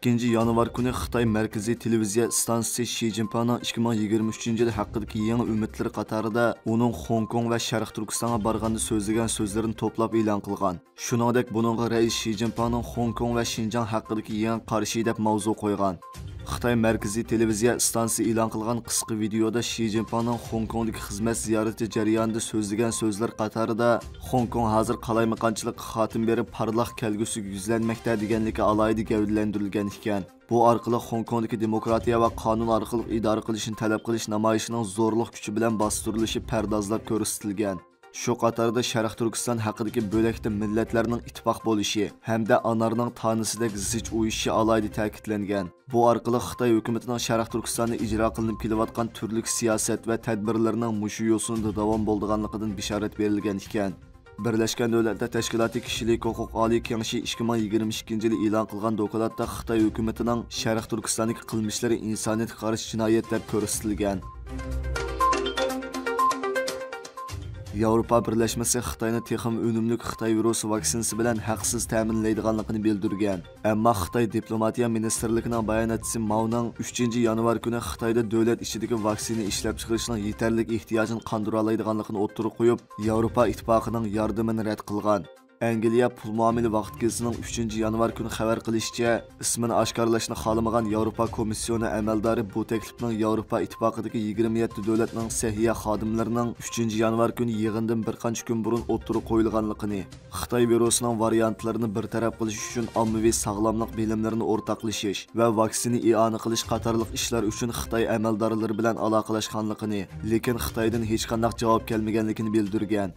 2 yanvar kuni Xitoy Markaziy televiziya stansiyasi Shi Jinpingning 2023-yil haqidagi yangi umidlari qatorida uning Hong Kong va Sharq Turkistonga borganda so'zlagan so'zlarini to'plab e'lon qilgan. Shuningdek, buningga rais Shi Jinpingning Hong Kong va Xinjiang haqidagi yangi qarashi deb mavzu qo'ygan. Xitoy Markaziy televiziya stansiyasi e'lon qilgan qisqa videoda Shi Jinpingning Hong Kongdagi xizmat ziyorati jarayonida so'zlagan so'zlar qatorida Hong Kong hozir qalaymaqonchilikqa xotim berib parlaq kelgusiga yuzlanmoqda deganligi alohida gavdalantirilgan ekan. Bu orqali Hong Kongdagi demokratiya va qonun orqali idora qilishni talab qilish namoyishining zo'rliq kuchi bilan bostirilishi pardozlab ko'rsatilgan. Shu qatorda Sharq Turkiston haqidagi bo'lakda millatlarning ittifoq bo'lishi hamda anarning tanisidek zich uyushi alohida ta'kidlangan. Bu orqali Xitoy hukumatining Sharq Turkistonda ijro qilinib kelayotgan turli siyosat va tadbirlarning mushu yo'sinida davom bo'lganligidan bishorat berilgan ekan. Birlashgan Davlatlar Tashkiloti Kishilik huquq oliy kengashi 2022-yil e'lon qilgan dokladda Xitoy hukumatining Sharq Turkistondagi qilmishlari insoniyatga qarshi jinoyat deb ko'rsatilgan. Yevropa Birlashmasi Xitoyni texnik unumli Xitoy virusi vaksinasi bilan haqsiz ta'minlaydiganligini bildirgan. Ammo Xitoy diplomatiya ministrligining bayonotchisi Mao'ning 3-yanvar kuni Xitoyda davlat ichidagi vaksina ishlab chiqarishning yetarli ehtiyojini qondira oladiganligini o'ttirib qo'yib, Yevropa ittifoqining yordamini rad qilgan. Angliya pul muomala vaqt gezitining 3-yanvar kuni xabar qilishicha, ismini oshkorlashni xohlamagan Yevropa komissiyoni amaldori bu taklifning Yevropa ittifoqidagi 27 davlatning sahiya xodimlarining 3-yanvar kuni yig'indan bir qancha kun burun o'ttirib qo'yilganligini, Xitoy virusining variantlarini bartaraf qilish uchun ommaviy sog'lomlik bilimlarini o'rtoqlashish va vaksina i'ona qilish qatorliq ishlar uchun Xitoy amaldorlari bilan aloqalashganligini, lekin Xitoydan hech qanday javob kelmaganligini bildirgan.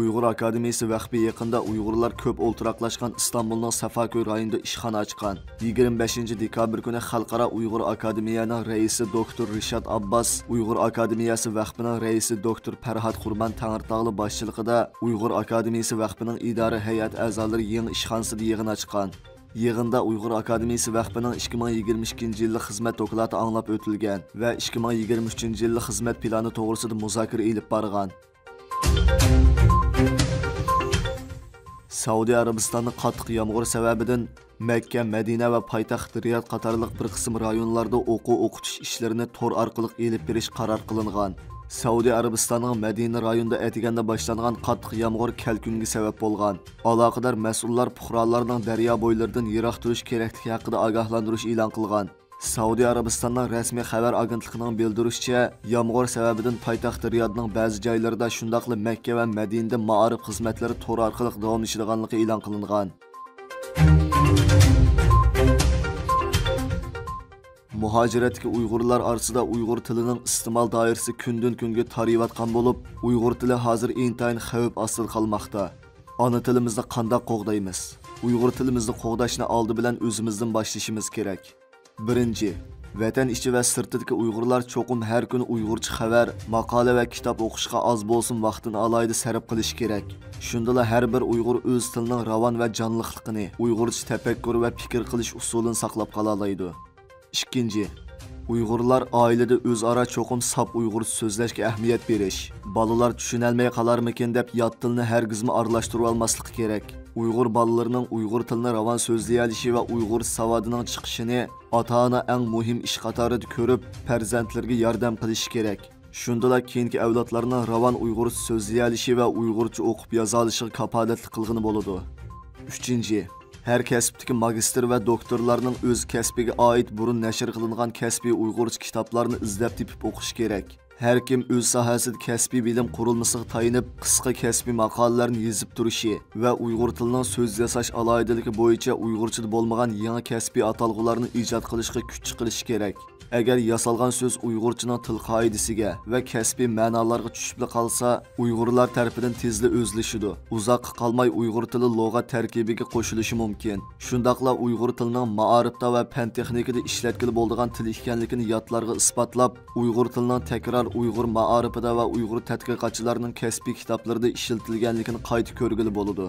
Uyg'ur Akademiyasi vaqti yaqinda Uyg'urlar ko'p o'ltiraqlashgan Istanbulning Safaköy rayonida ishxona ochgan. 25-dekabr kuni Xalqaro Uyg'ur Akademiyaning raisi doktor Rishad Abbas, Uyg'ur Akademiyasi vaqtining raisi doktor Farhad Qurban Tangirtog'li boshchiligida Uyg'ur Akademiyasi vaqtining idora hay'at a'zolari yangi ishxonasida yig'in ochgan. Yig'inda Uyg'ur Akademiyasi vaqtining 2022-yil xizmat doklati anglab o'tilgan va 2023-yil xizmat plani to'g'risida muzokara olib borgan. Saudiya Arabistonning qattiq yomg'ir sababidan Makka, Madina va poytaxt Riyod qatorliq bir qism rayonlarda o'quv-o'qitish ishlarini tor orqali elib berish qaror qilingan. Saudiya Arabistonning Madina rayonida atiganda boshlangan qattiq yomg'ir kalkunga sabab bo'lgan. Aloqador mas'ullar fuqarolarning daryo bo'ylaridan yiroq turish kerakligi haqida ogohlantirish e'lon qilgan. Saudiya Arabistonning rasmiy xabar agentligining bildirishicha, yomg'ir sababidan poytaxt Riyodning ba'zi joylarida shundaqli Makka va Madinada ma'arif xizmatlari to'r orqali davomlashadiganligi e'lon qilingan. Muhojiratga Uyg'urlar orasida Uyg'ur tilining iste'mol doirasi kundan-kunga torayotgan bo'lib, Uyg'ur tili hozir intayin xavf ostida qolmoqda. Ona tilimizni qanday qo'g'daymiz? Uyg'ur tilimizni qo'g'dashni oldi bilan o'zimizdan boshlashimiz kerak. Birinchi, vatan ichi va sirtidagi Uyg'urlar cho'qim har kuni Uyg'urcha xabar, maqola va kitob o'qishga oz bo'lsin vaqtini alohida sarf qilish kerak. Shundala har bir Uyg'ur o'z tilining ravon va jonliqligini, Uyg'urcha tafakkur va fikr qilish usulini saqlab qola oladi. Ikkinchi, Uyg'urlar oilada o'zaro cho'qim sap Uyg'urcha so'zlashga ahamiyat berish. Bolalar tushunolmay qolarmikin deb yot tilni hargizmi aralashtirib olmaslik kerak. Uyg'ur bolalarining Uyg'ur tilini ravon so'zlay olishi va Uyg'ur savodining chiqishini ota-ona eng muhim ish qatorida ko'rib, farzandlarga yordam qilish kerak. Shundala keyingi avlodlarning ravon Uyg'urcha so'zlay olishi va Uyg'urcha o'qib yoza olishiga kafolatli qilgani bo'ladi. Uchinchi, har kasbdagi magistr va doktorlarning o'z kasbiga oid burun nashr qilingan kasbiy Uyg'urcha kitoblarni izlab topib o'qish kerak. Har kim o'z sohasida kasbiy bilim qurilmasiga tayinib, qisqa kasbiy maqolalarni yozib turishi va Uyg'ur tilining so'z yasash aloyidaligi bo'yicha Uyg'urchada bo'lmagan yangi kasbiy atalg'ularni ijod qilishga kuch chiqarish kerak. Agar yasalgan so'z Uyg'urchaning til qoidasiga va kasbiy ma'nolarga tushib qolsa, Uyg'urlar tarafidan tezli o'zlashidi. Uzoq qolmay Uyg'ur tili lug'at tarkibiga qo'shilishi mumkin. Shundaqla Uyg'ur tilining ma'arifda va fan texnikada ishlatkili bo'lgan til ekanligini yodlarga isbotlab, Uyg'ur tilining takror Uyg'ur ma'arifida va Uyg'ur tadqiqotchilarining kasbiy kitoblarida ishlatilganligini qayta ko'rgili bo'ladi.